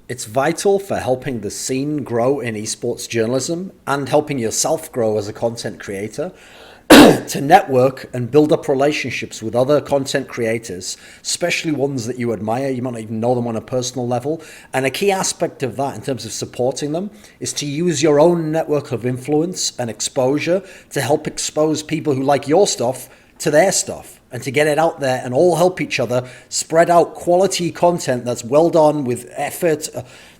It's vital for helping the scene grow in esports journalism and helping yourself grow as a content creator to network and build up relationships with other content creators, especially ones that you admire. You might not even know them on a personal level. And a key aspect of that in terms of supporting them is to use your own network of influence and exposure to help expose people who like your stuff to their stuff and to get it out there and all help each other spread out quality content that's well done with effort,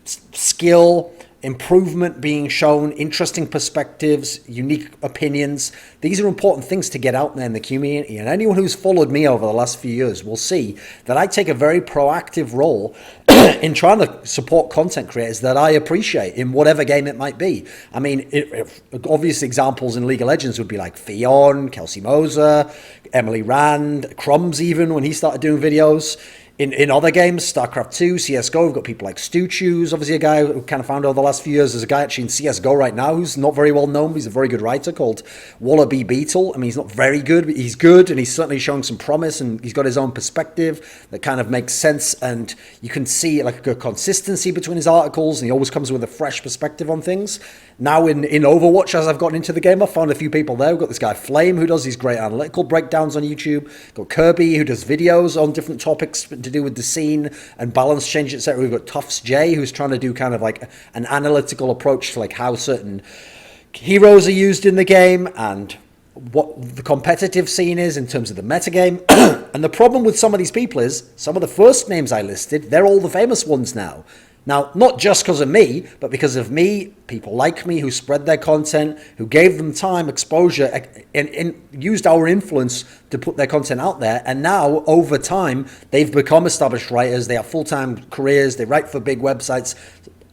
skill, improvement being shown, interesting perspectives, unique opinions. These are important things to get out there in the community. And anyone who's followed me over the last few years will see that I take a very proactive role in trying to support content creators that I appreciate in whatever game it might be. I mean, obvious examples in League of Legends would be like Fion, Kelsey Moser, Emily Rand, Crumbs even when he started doing videos. In other games, StarCraft 2, CSGO, we've got people like Stu Chews, obviously a guy who kind of found over the last few years. There's a guy actually in CSGO right now who's not very well known, but he's a very good writer called Wallaby Beetle. I mean, he's not very good, but he's good, and he's certainly showing some promise, and he's got his own perspective that kind of makes sense, and you can see like a consistency between his articles, and he always comes with a fresh perspective on things. Now in Overwatch, as I've gotten into the game, I've found a few people there. We've got this guy Flame, who does these great analytical breakdowns on YouTube. We've got Kirby, who does videos on different topics to do with the scene and balance change, etc. We've got Tufts J, who's trying to do kind of like an analytical approach to like how certain heroes are used in the game and what the competitive scene is in terms of the metagame. And the problem with some of these people is some of the first names I listed, they're all the famous ones now. Now, not just because of me, but because of me, people like me who spread their content, who gave them time, exposure, and used our influence to put their content out there. And now, over time, they've become established writers. They have full-time careers. They write for big websites.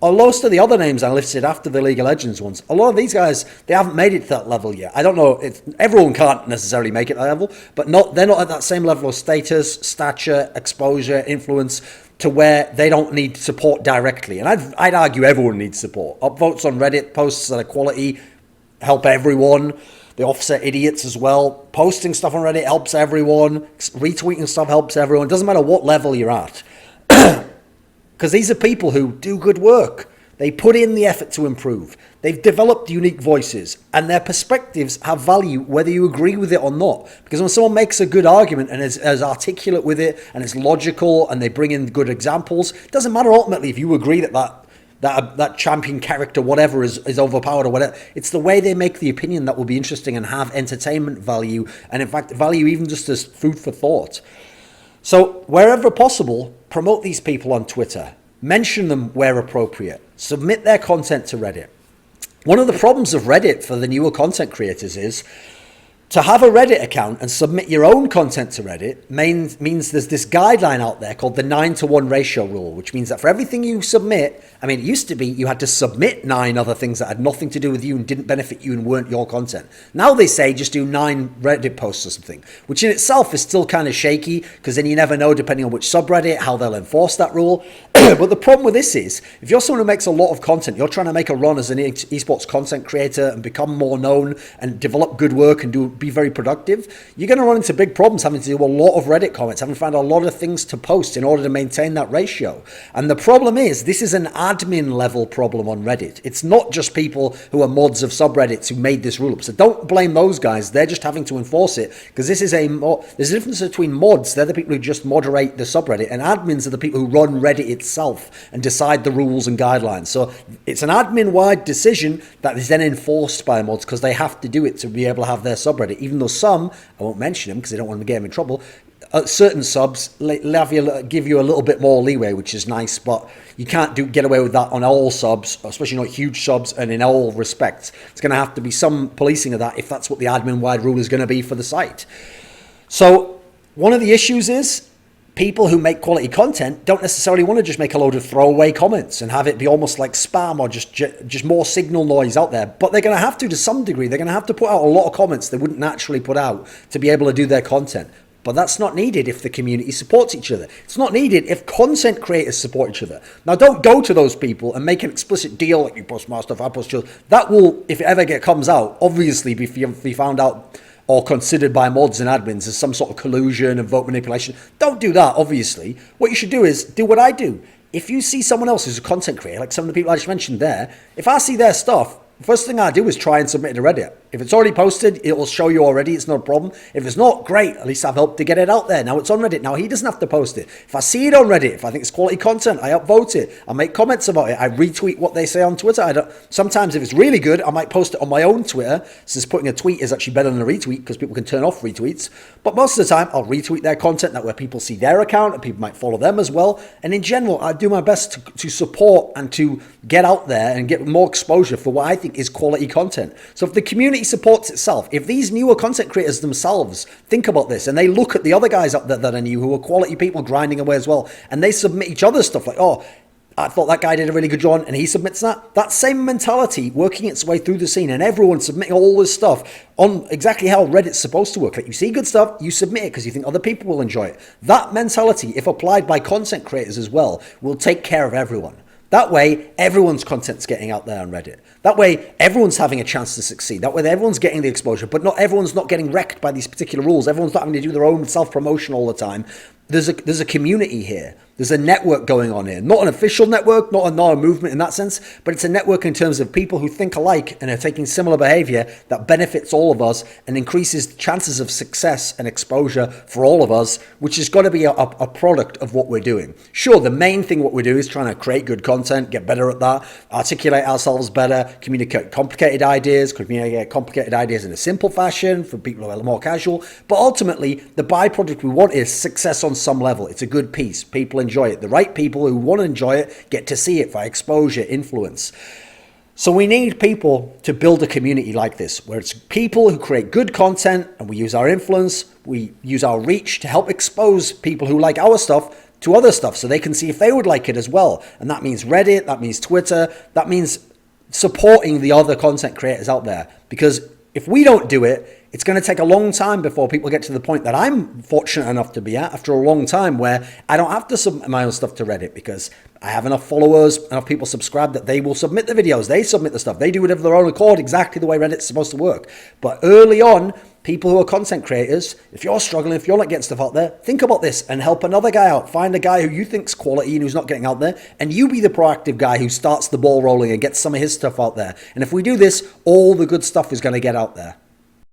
Most of the other names I listed after the League of Legends ones, a lot of these guys, they haven't made it to that level yet. I don't know, everyone can't necessarily make it that level, but they're not at that same level of status, stature, exposure, influence, to where they don't need support directly. And I'd argue everyone needs support. Upvotes on Reddit, posts that are quality, help everyone. They offset idiots as well. Posting stuff on Reddit helps everyone. Retweeting stuff helps everyone. Doesn't matter what level you're at. Because these are people who do good work. They put in the effort to improve. They've developed unique voices, and their perspectives have value whether you agree with it or not. Because when someone makes a good argument and is articulate with it and it's logical and they bring in good examples, it doesn't matter ultimately if you agree that champion character, whatever, is overpowered or whatever. It's the way they make the opinion that will be interesting and have entertainment value, and in fact value even just as food for thought. So wherever possible, promote these people on Twitter. Mention them where appropriate. Submit their content to Reddit. One of the problems of Reddit for the newer content creators is to have a Reddit account and submit your own content to Reddit means there's this guideline out there called the 9-to-1 ratio rule, which means that for everything you submit, I mean, it used to be you had to submit 9 other things that had nothing to do with you and didn't benefit you and weren't your content. Now they say just do 9 Reddit posts or something, which in itself is still kind of shaky because then you never know, depending on which subreddit, how they'll enforce that rule. But the problem with this is, if you're someone who makes a lot of content, you're trying to make a run as an esports content creator and become more known and develop good work and be very productive, you're going to run into big problems having to do a lot of Reddit comments, having to find a lot of things to post in order to maintain that ratio. And the problem is, this is an admin level problem on Reddit. It's not just people who are mods of subreddits who made this rule up. So don't blame those guys. They're just having to enforce it because this is there's a difference between mods. They're the people who just moderate the subreddit, and admins are the people who run Reddit itself and decide the rules and guidelines. So it's an admin-wide decision that is then enforced by mods because they have to do it to be able to have their subreddit, even though some, I won't mention them because they don't want to get them in trouble, certain subs give you a little bit more leeway, which is nice, but you can't get away with that on all subs, especially not huge subs, and in all respects. It's going to have to be some policing of that if that's what the admin-wide rule is going to be for the site. So one of the issues is people who make quality content don't necessarily want to just make a load of throwaway comments and have it be almost like spam or just more signal noise out there. But they're going to have to some degree. They're going to have to put out a lot of comments they wouldn't naturally put out to be able to do their content. But that's not needed if the community supports each other. It's not needed if content creators support each other. Now, don't go to those people and make an explicit deal like you post my stuff, I post yours. That will, if it ever comes out, obviously be found out or considered by mods and admins as some sort of collusion and vote manipulation. Don't do that, obviously. What you should do is do what I do. if you see someone else who's a content creator, like some of the people I just mentioned there, if I see their stuff, the first thing I do is try and submit it to Reddit. If it's already posted, it will show you already. It's not a problem. If it's not, great. At least I've helped to get it out there. Now it's on Reddit. Now he doesn't have to post it. If I see it on Reddit, if I think it's quality content, I upvote it. I make comments about it. I retweet what they say on Twitter. Sometimes if it's really good, I might post it on my own Twitter, since putting a tweet is actually better than a retweet because people can turn off retweets. But most of the time, I'll retweet their content. That way people see their account and people might follow them as well. And in general, I do my best to support and to get out there and get more exposure for what I think is quality content. So if the community supports itself, if these newer content creators themselves think about this and they look at the other guys up there that are new who are quality people grinding away as well, and they submit each other's stuff like, oh, I thought that guy did a really good job and he submits that same mentality working its way through the scene and everyone submitting all this stuff on exactly how Reddit's supposed to work. Like you see good stuff, you submit it because you think other people will enjoy it. That mentality, if applied by content creators as well, will take care of everyone. That way, everyone's content's getting out there on Reddit. That way, everyone's having a chance to succeed. That way, everyone's getting the exposure, but not everyone's not getting wrecked by these particular rules. Everyone's not having to do their own self-promotion all the time. There's a community here. There's a network going on here. Not an official network, not a movement in that sense, but it's a network in terms of people who think alike and are taking similar behavior that benefits all of us and increases chances of success and exposure for all of us, which has got to be a product of what we're doing. Sure, the main thing what we do is trying to create good content, get better at that, articulate ourselves better, communicate complicated ideas in a simple fashion for people who are more casual. But ultimately, the byproduct we want is success on some level. It's a good piece. People enjoy it. The right people who want to enjoy it get to see it by exposure, influence. So we need people to build a community like this, where it's people who create good content and we use our influence, we use our reach to help expose people who like our stuff to other stuff so they can see if they would like it as well. And that means Reddit, that means Twitter, that means supporting the other content creators out there. Because if we don't do it, it's going to take a long time before people get to the point that I'm fortunate enough to be at after a long time, where I don't have to submit my own stuff to Reddit because I have enough followers, enough people subscribe that they will submit the videos, they submit the stuff, they do it of their own accord, exactly the way Reddit's supposed to work. But early on, people who are content creators, if you're struggling, if you're not getting stuff out there, think about this and help another guy out. Find a guy who you think's quality and who's not getting out there, and you be the proactive guy who starts the ball rolling and gets some of his stuff out there. And if we do this, all the good stuff is going to get out there.